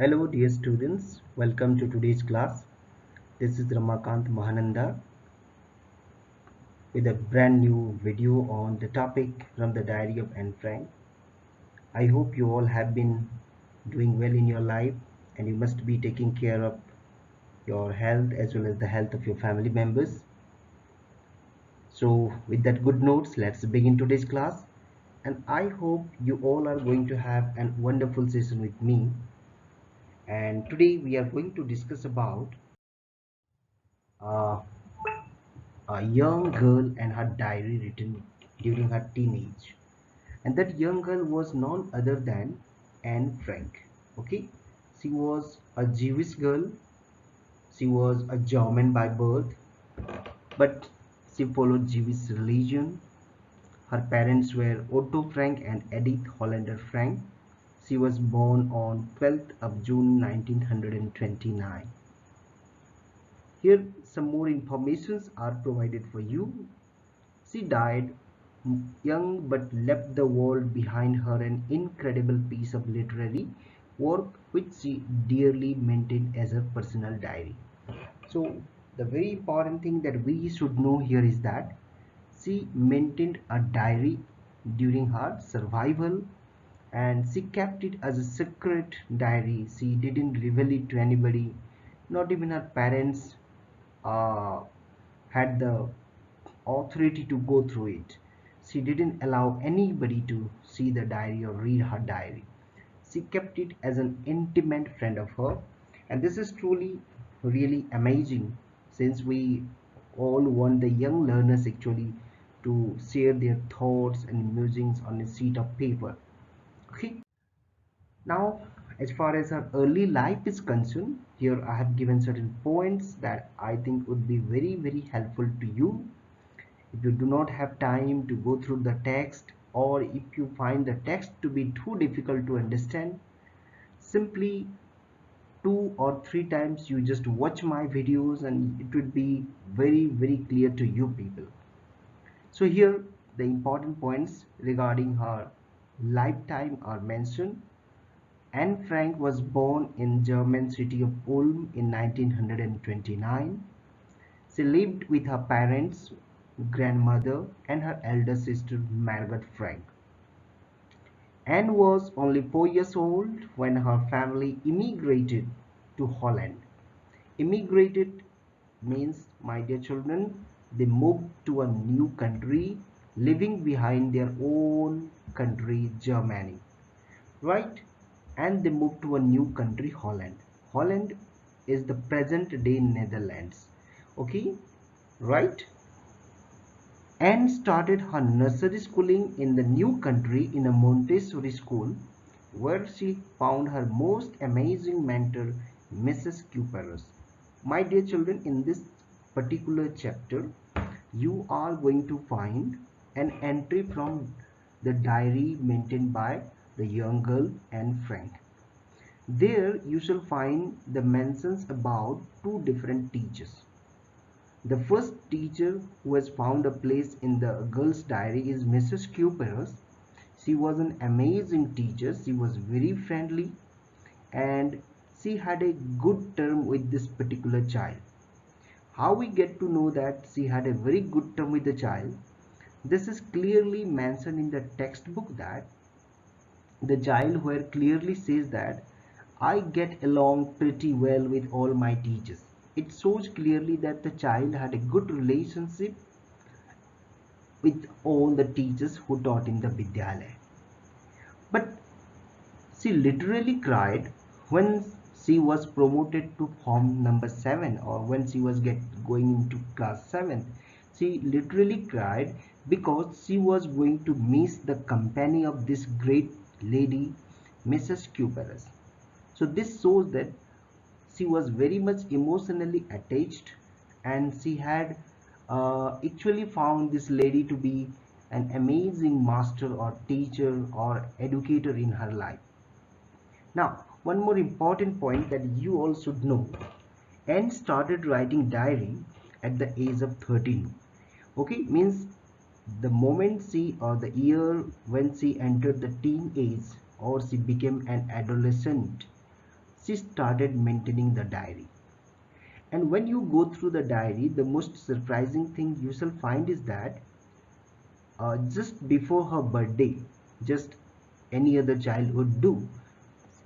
Hello dear students, welcome to today's class. This is Ramakant Mahananda with a brand new video on the topic from the diary of Anne Frank. I hope you all have been doing well in your life and you must be taking care of your health as well as the health of your family members. So with that good notes, let's begin today's class and I hope you all are going to have a wonderful session with me. And today we are going to discuss about uh, a young girl and her diary written during her teenage. And that young girl was none other than Anne Frank. Okay, she was a Jewish girl, she was a German by birth, but she followed Jewish religion. Her parents were Otto Frank and Edith Hollander Frank. She was born on 12th of June 1929. Here some more informations are provided for you. She died young but left the world behind her an incredible piece of literary work which she dearly maintained as her personal diary. So the very important thing that we should know here is that she maintained a diary during her survival and she kept it as a secret diary. She didn't reveal it to anybody, not even her parents uh, had the authority to go through it. She didn't allow anybody to see the diary or read her diary. She kept it as an intimate friend of her, and this is truly really amazing since we all want the young learners actually to share their thoughts and musings on a sheet of paper. Okay, now as far as her early life is concerned, here I have given certain points that I think would be very helpful to you. If you do not have time to go through the text, or if you find the text to be too difficult to understand, simply 2 or 3 times you just watch my videos and it would be very clear to you people. So here the important points regarding her lifetime are mentioned. Anne Frank was born in German city of Ulm in 1929. She lived with her parents, grandmother, and her elder sister Margaret Frank. Anne was only 4 years old when her family immigrated to Holland. Immigrated means, my dear children, they moved to a new country, leaving behind their own country, Germany, right? And they moved to a new country, Holland. Holland is the present day Netherlands. Okay, right? Anne started her nursery schooling in the new country in a Montessori school where she found her most amazing mentor, Mrs. Cooperus. My dear children, in this particular chapter, you are going to find an entry from the diary maintained by the young girl Anne Frank. There you shall find the mentions about two different teachers. The first teacher who has found a place in the girl's diary is Mrs. Cooperus. She was an amazing teacher. She was very friendly and she had a good term with this particular child. How we get to know that she had a very good term with the child? This is clearly mentioned in the textbook that the child where clearly says that I get along pretty well with all my teachers. It shows clearly that the child had a good relationship with all the teachers who taught in the Vidyalaya. But she literally cried when she was promoted to form number 7 or when she was going into class 7. She literally cried because she was going to miss the company of this great lady, Mrs. Cooperus. So this shows that she was very much emotionally attached and she had actually found this lady to be an amazing master or teacher or educator in her life. Now, one more important point that you all should know. Anne started writing diary at the age of 13. Okay, means the moment she or the year when she entered the teen age or she became an adolescent, she started maintaining the diary. And when you go through the diary, the most surprising thing you shall find is that just before her birthday, just any other child would do,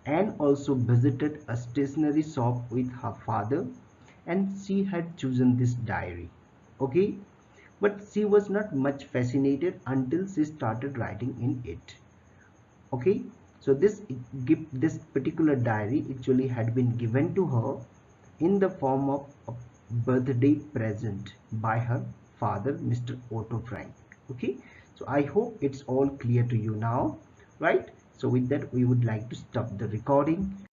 Anne also visited a stationery shop with her father, and she had chosen this diary. Okay, but she was not much fascinated until she started writing in it. Okay, so this particular diary actually had been given to her in the form of a birthday present by her father, Mr. Otto Frank. Okay, so I hope it's all clear to you now, right? So with that, we would like to stop the recording.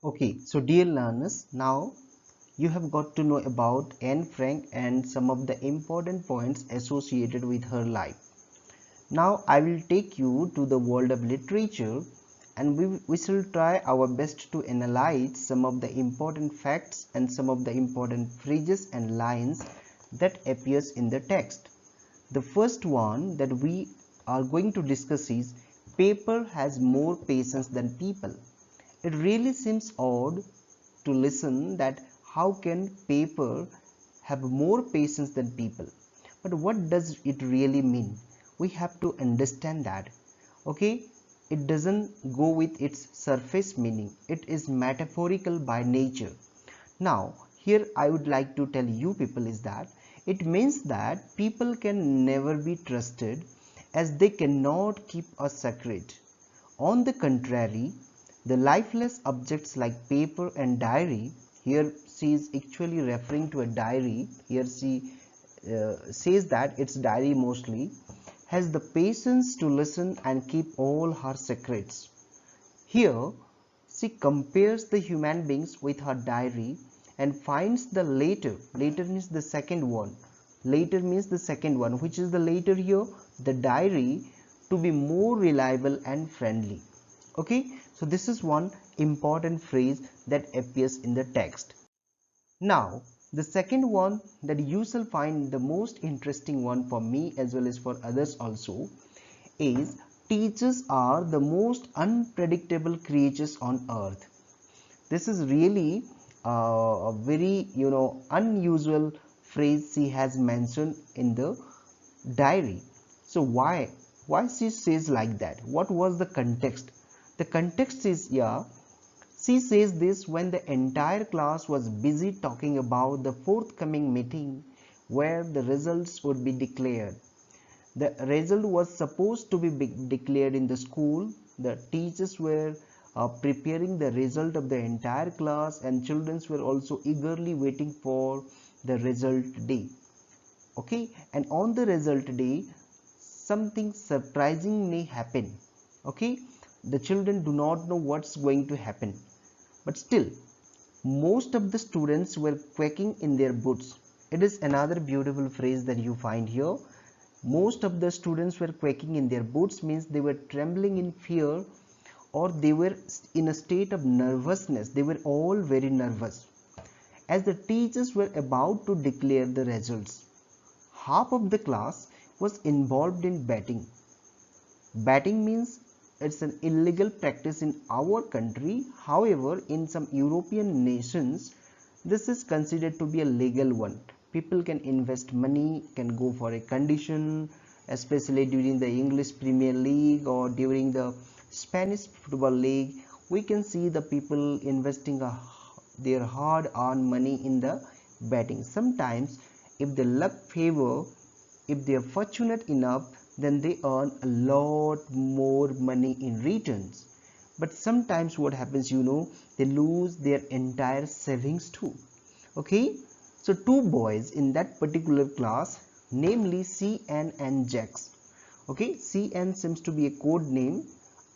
Okay, so dear learners, now you have got to know about Anne Frank and some of the important points associated with her life. Now I will take you to the world of literature, and we shall try our best to analyze some of the important facts and some of the important phrases and lines that appears in the text. The first one that we are going to discuss is paper has more patience than people. It really seems odd to listen that how can paper have more patience than people, but what does it really mean? We have to understand that. Okay, it doesn't go with its surface meaning, it is metaphorical by nature. Now here I would like to tell you people is that it means that people can never be trusted, as they cannot keep a secret. On the contrary, the lifeless objects like paper and diary, here she is actually referring to a diary, here she says that it's diary mostly, has the patience to listen and keep all her secrets. Here she compares the human beings with her diary and finds the later means the second one, which is the later here, the diary, to be more reliable and friendly. Okay, so this is one important phrase that appears in the text. Now the second one that you shall find the most interesting one for me as well as for others also is teachers are the most unpredictable creatures on earth. This is really a very unusual phrase she has mentioned in the diary. So why she says like that? What was the context? The context is, yeah, she says this when the entire class was busy talking about the forthcoming meeting where the results would be declared. The result was supposed to be declared in the school. The teachers were preparing the result of the entire class, and children were also eagerly waiting for the result day. Okay, and on the result day, something surprising may happen. Okay, the children do not know what's going to happen, but still most of the students were quaking in their boots. It is another beautiful phrase that you find here. Most of the students were quaking in their boots means they were trembling in fear, or they were in a state of nervousness. They were all very nervous as the teachers were about to declare the results. Half of the class was involved in betting. Betting means it's an illegal practice in our country. However, in some European nations, this is considered to be a legal one. People can invest money, can go for a condition, especially during the English Premier League or during the Spanish Football League. We can see the people investing their hard-earned money in the betting. Sometimes, if the luck favor, if they are fortunate enough, then they earn a lot more money in returns. But sometimes what happens, they lose their entire savings too. Okay, so two boys in that particular class, namely CN and Jax. Okay, CN seems to be a code name.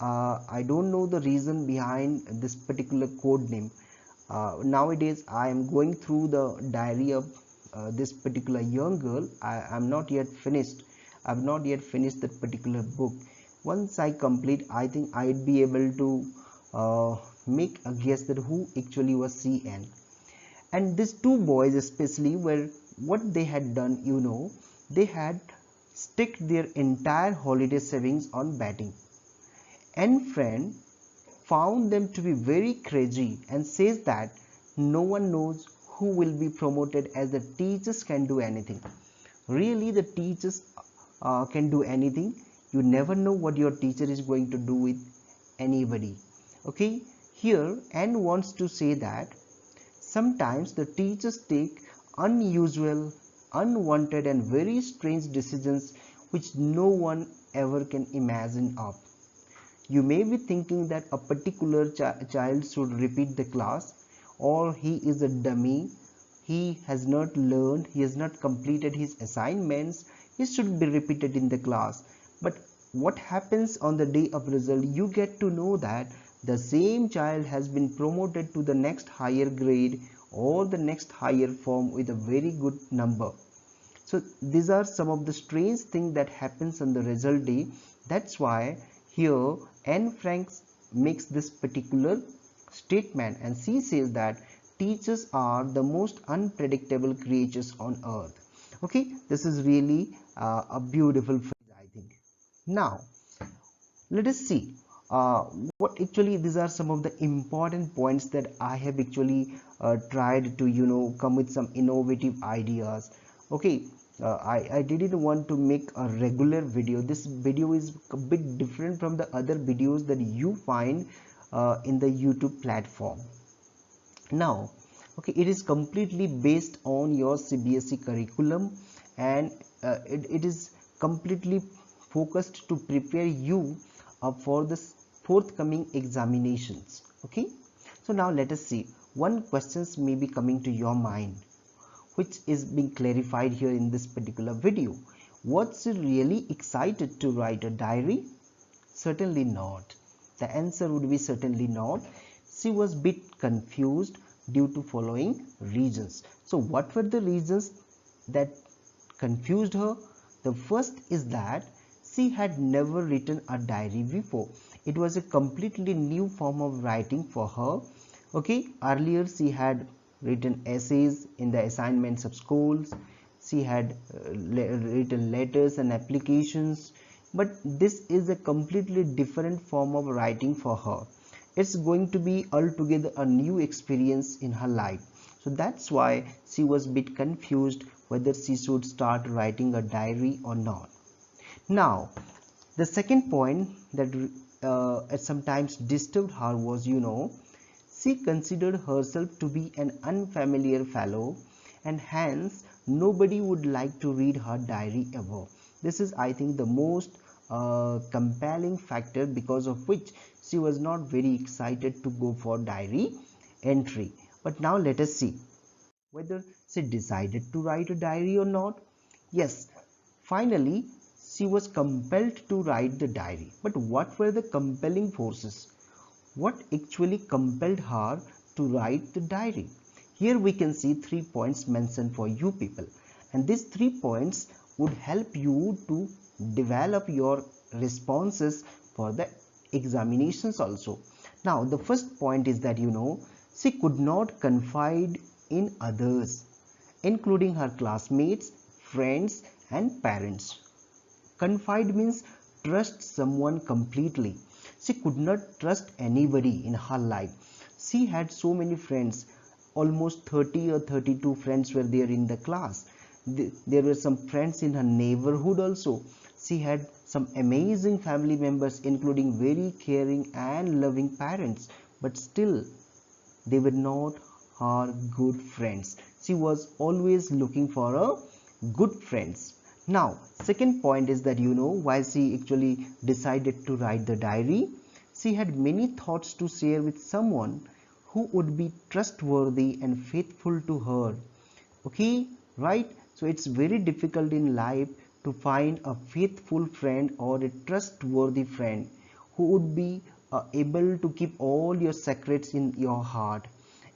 I don't know the reason behind this particular code name. Nowadays I am going through the diary of this particular young girl. I'm not yet finished. I've not yet finished that particular book. Once I complete, I think I'd be able to make a guess that who actually was CN. And these two boys especially were, what they had done, they had sticked their entire holiday savings on betting. And friend found them to be very crazy and says that no one knows who will be promoted, as the teachers can do anything. Really, the teachers can do anything. You never know what your teacher is going to do with anybody. Okay, here Anne wants to say that sometimes the teachers take unusual, unwanted and very strange decisions which no one ever can imagine of. You may be thinking that a particular child should repeat the class, or he is a dummy, he has not learned, he has not completed his assignments, he should be repeated in the class. But what happens on the day of result? You get to know that the same child has been promoted to the next higher grade or the next higher form with a very good number. So these are some of the strange things that happens on the result day. That's why here Anne Frank makes this particular statement, and she says that teachers are the most unpredictable creatures on earth. Okay, this is really a beautiful phrase, I think. Now let us see uh, what actually these are some of the important points that I have actually tried to come with some innovative ideas. Okay, I didn't want to make a regular video. This video is a bit different from the other videos that you find in the YouTube platform. Now okay, it is completely based on your CBSE curriculum, and it is completely focused to prepare you for the forthcoming examinations. Okay, so now let us see, one questions may be coming to your mind, which is being clarified here in this particular video. Was she really excited to write a diary? Certainly not. The answer would be certainly not. She was a bit confused due to following reasons. So what were the reasons that confused her? The first is that she had never written a diary before. It was a completely new form of writing for her. Okay, earlier she had written essays in the assignments of schools. She had written letters and applications, but this is a completely different form of writing for her. It's going to be altogether a new experience in her life. So that's why she was a bit confused whether she should start writing a diary or not. Now the second point that sometimes disturbed her was, she considered herself to be an unfamiliar fellow, and hence nobody would like to read her diary ever. This is, I think, the most compelling factor because of which she was not very excited to go for diary entry. But now let us see whether she decided to write a diary or not. Yes, finally she was compelled to write the diary. But what were the compelling forces? What actually compelled her to write the diary? Here we can see 3 points mentioned for you people, and these 3 points would help you to develop your responses for the examinations also. Now the first point is that she could not confide in others, including her classmates, friends and parents. Confide means trust someone completely. She could not trust anybody in her life. She had so many friends, almost 30 or 32 friends were there in the class. There were some friends in her neighborhood also. She had some amazing family members, including very caring and loving parents, but still they were not her good friends. She was always looking for a good friends. Now second point is that why she actually decided to write the diary. She had many thoughts to share with someone who would be trustworthy and faithful to her. Okay, right? So it's very difficult in life to find a faithful friend or a trustworthy friend who would be able to keep all your secrets in your heart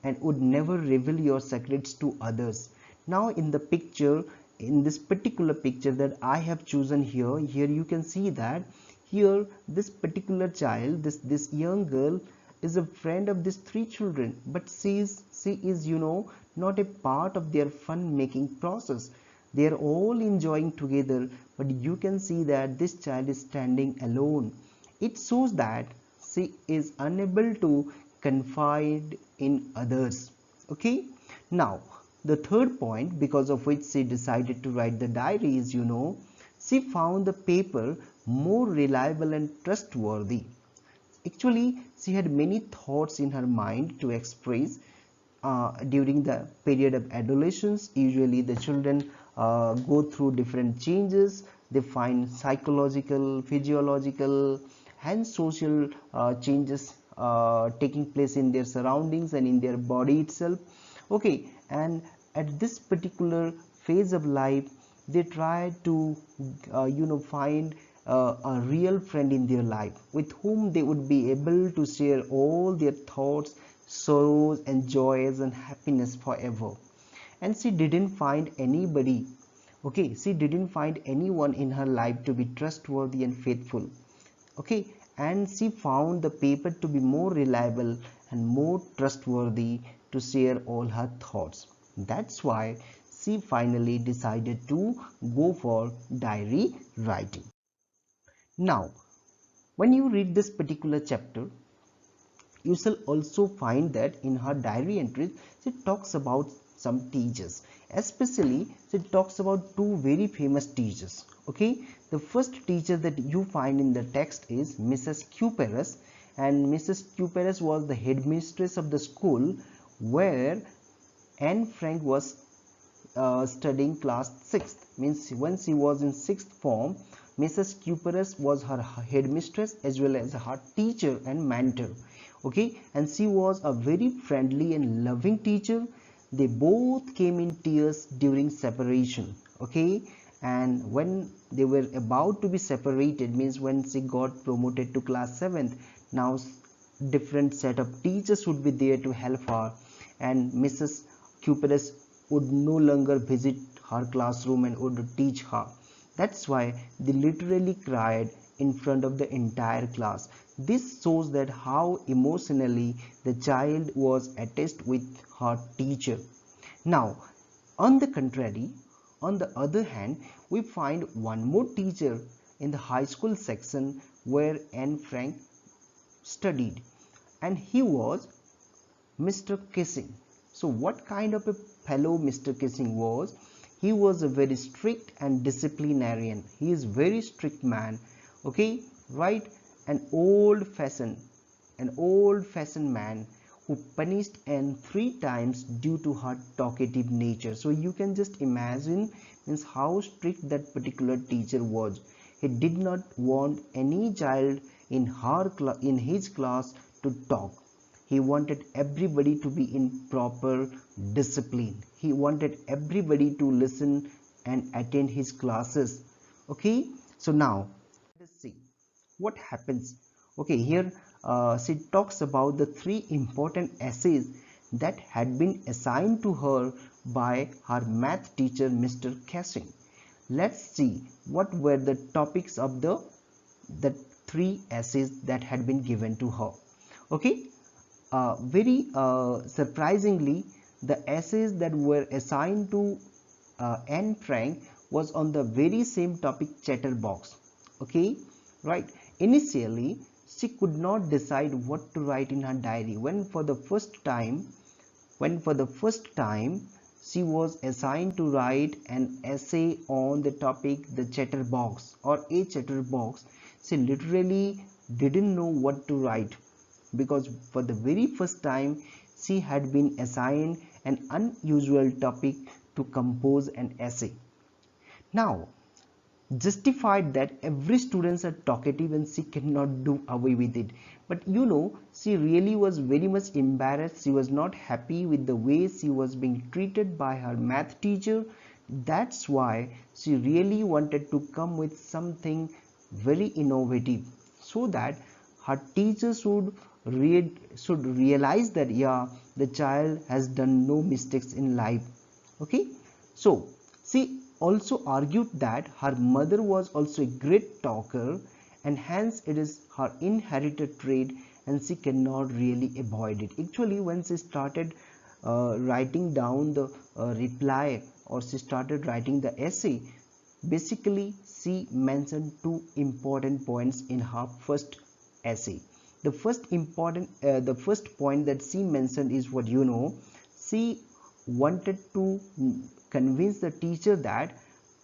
and would never reveal your secrets to others. Now in the picture, in this particular picture that I have chosen here, you can see that here this particular child, this young girl is a friend of these 3 children, but she is not a part of their fun making process. They are all enjoying together, but you can see that this child is standing alone. It shows that she is unable to confide in others. Okay, now the third point because of which she decided to write the diary is, she found the paper more reliable and trustworthy. Actually, she had many thoughts in her mind to express during the period of adolescence. Usually the children go through different changes. They find psychological, physiological and social changes taking place in their surroundings and in their body itself. Okay, and at this particular phase of life they try to find a real friend in their life with whom they would be able to share all their thoughts, sorrows and joys and happiness forever. And she didn't find anybody. Okay, she didn't find anyone in her life to be trustworthy and faithful. Okay, and she found the paper to be more reliable and more trustworthy to share all her thoughts. That's why she finally decided to go for diary writing. Now, when you read this particular chapter, you shall also find that in her diary entries she talks about some teachers, especially she talks about two very famous teachers. Okay, the first teacher that you find in the text is Mrs. Cuperus, and Mrs. Cuperus was the headmistress of the school where Anne Frank was studying class 6th. Means when she was in 6th form, Mrs. Cuperus was her headmistress as well as her teacher and mentor. Okay, and she was a very friendly and loving teacher. They both came in tears during separation. Okay, and when they were about to be separated, means when she got promoted to class 7th, now different set of teachers would be there to help her, and Mrs. Cuperus would no longer visit her classroom and would teach her. That's why they literally cried in front of the entire class. This shows that how emotionally the child was attached with her teacher. Now, on the contrary, on the other hand, we find one more teacher in the high school section where Anne Frank studied, and he was Mr. Kissing. So what kind of a fellow Mr. Kissing was? He was a very strict and disciplinarian. He is very strict man. Okay, right? An old fashioned man who punished Anne 3 times due to her talkative nature. So you can just imagine means how strict that particular teacher was. He did not want any child in his class to talk. He wanted everybody to be in proper discipline. He wanted everybody to listen and attend his classes. Okay, so now let's see what happens. Okay, here she talks about the 3 important essays that had been assigned to her by her math teacher Mr. Casing. Let's see what were the topics of the 3 essays that had been given to her. Okay, very surprisingly, the essays that were assigned to Anne Frank was on the very same topic, chatterbox. Okay, right. Initially, she could not decide what to write in her diary when for the first time she was assigned to write an essay on the topic the chatterbox or a chatterbox. She literally didn't know what to write, because for the very first time she had been assigned an unusual topic to compose an essay. Now, justified that every students are talkative and she cannot do away with it, but she really was very much embarrassed. She was not happy with the way she was being treated by her math teacher. That's why she really wanted to come with something very innovative, so that her teacher should realize that yeah, the child has done no mistakes in life. Okay, so she also argued that her mother was also a great talker, and hence it is her inherited trait and she cannot really avoid it. Actually, when she started writing down the reply, or she started writing the essay, basically she mentioned 2 important points in her first essay. the first point that she mentioned is what you know. She wanted to convince the teacher that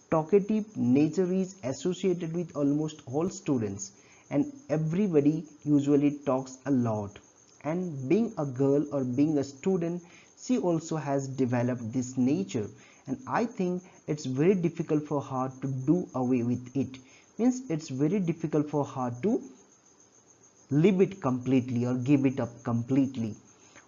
talkative nature is associated with almost all students, and everybody usually talks a lot, and being a girl or being a student, she also has developed this nature, and I think it's very difficult for her to do away with it. Means it's very difficult for her to leave it completely or give it up completely.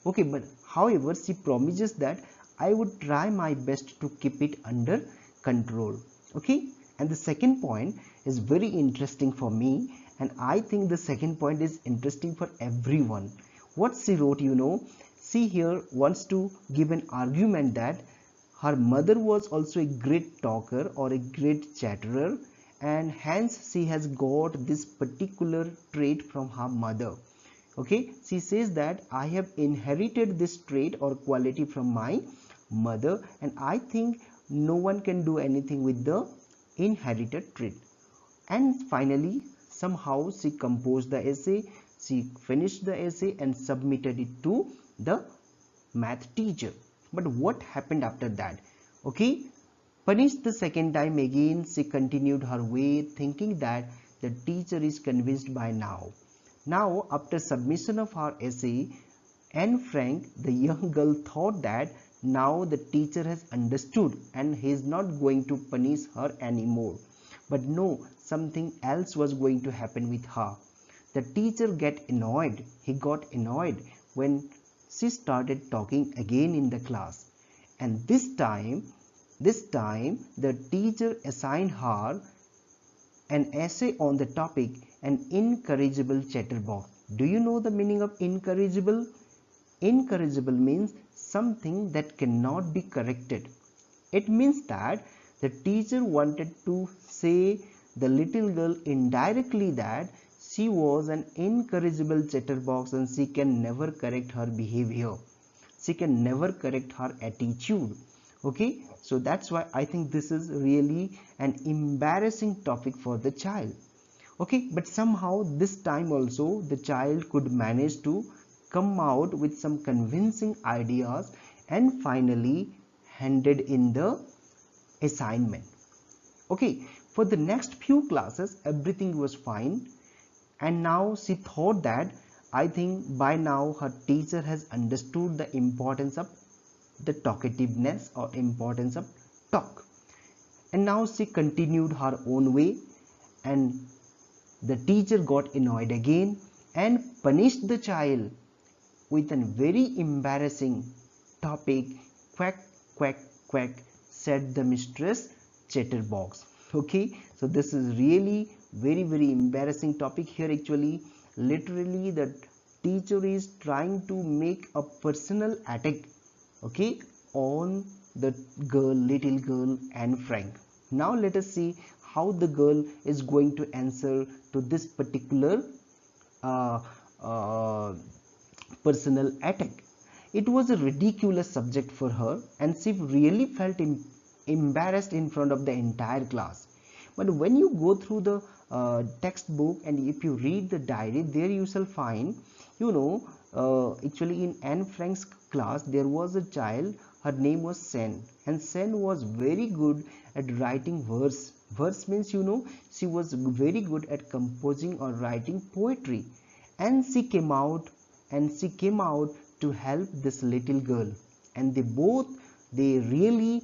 Okay, but however she promises that I would try my best to keep it under control. Okay, and the second point is very interesting for me, and I think the second point is interesting for everyone. What she wrote, you know, she here wants to give an argument that her mother was also a great talker or a great chatterer, and hence she has got this particular trait from her mother. Okay, she says that I have inherited this trait or quality from my mother, and I think no one can do anything with the inherited trait. And finally, somehow she composed the essay, she finished the essay and submitted it to the math teacher. But what happened after that? Okay, punished the second time again, she continued her way, thinking that the teacher is convinced by now. Now, after submission of her essay, Anne Frank, the young girl, thought that now the teacher has understood and he is not going to punish her anymore. But no, something else was going to happen with her. The teacher got annoyed when she started talking again in the class. And this time the teacher assigned her an essay on the topic an incorrigible chatterbox. Do you know the meaning of incorrigible? Incorrigible means something that cannot be corrected. It means that the teacher wanted to say the little girl indirectly that she was an incorrigible chatterbox and she can never correct her behavior. She can never correct her attitude. Okay, so that's why I think this is really an embarrassing topic for the child. Okay, but somehow this time also the child could manage to come out with some convincing ideas and finally handed in the assignment. Okay, for the next few classes everything was fine, and now she thought that I think by now her teacher has understood the importance of the talkativeness or importance of talk, and now she continued her own way, and the teacher got annoyed again and punished the child with a very embarrassing topic. Quack, quack, quack, said the mistress chatterbox. Okay, so this is really very embarrassing topic here. Actually, literally the teacher is trying to make a personal attack, okay, on the little girl Anne Frank. Now let us see how the girl is going to answer to this particular uh, uh, personal attack. It was a ridiculous subject for her, and she really felt embarrassed in front of the entire class. But when you go through the textbook and if you read the diary, there you shall find, you know, actually in Anne Frank's class there was a child. Her name was Sen, and Sen was very good at writing verse. Verse means, you know, she was very good at composing or writing poetry, and she came out to help this little girl, and they really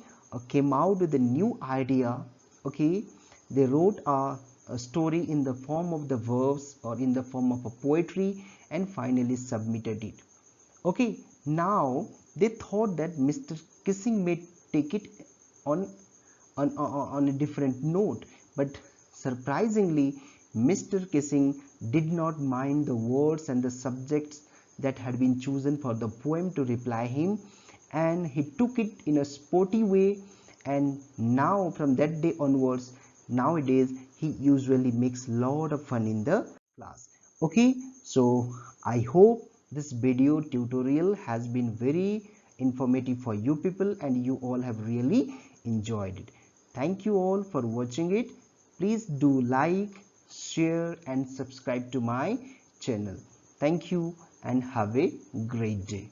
came out with a new idea. Okay, they wrote a story in the form of the verse or in the form of a poetry and finally submitted it. Okay, now they thought that Mr. Kissing may take it on on a different note, but surprisingly Mr. Kissing did not mind the words and the subjects that had been chosen for the poem to reply him, and he took it in a sporty way, and now from that day onwards, nowadays he usually makes lot of fun in the class. Okay, so I hope this video tutorial has been very informative for you people and you all have really enjoyed it. Thank you all for watching it. Please do like, share and subscribe to my channel. Thank you and have a great day.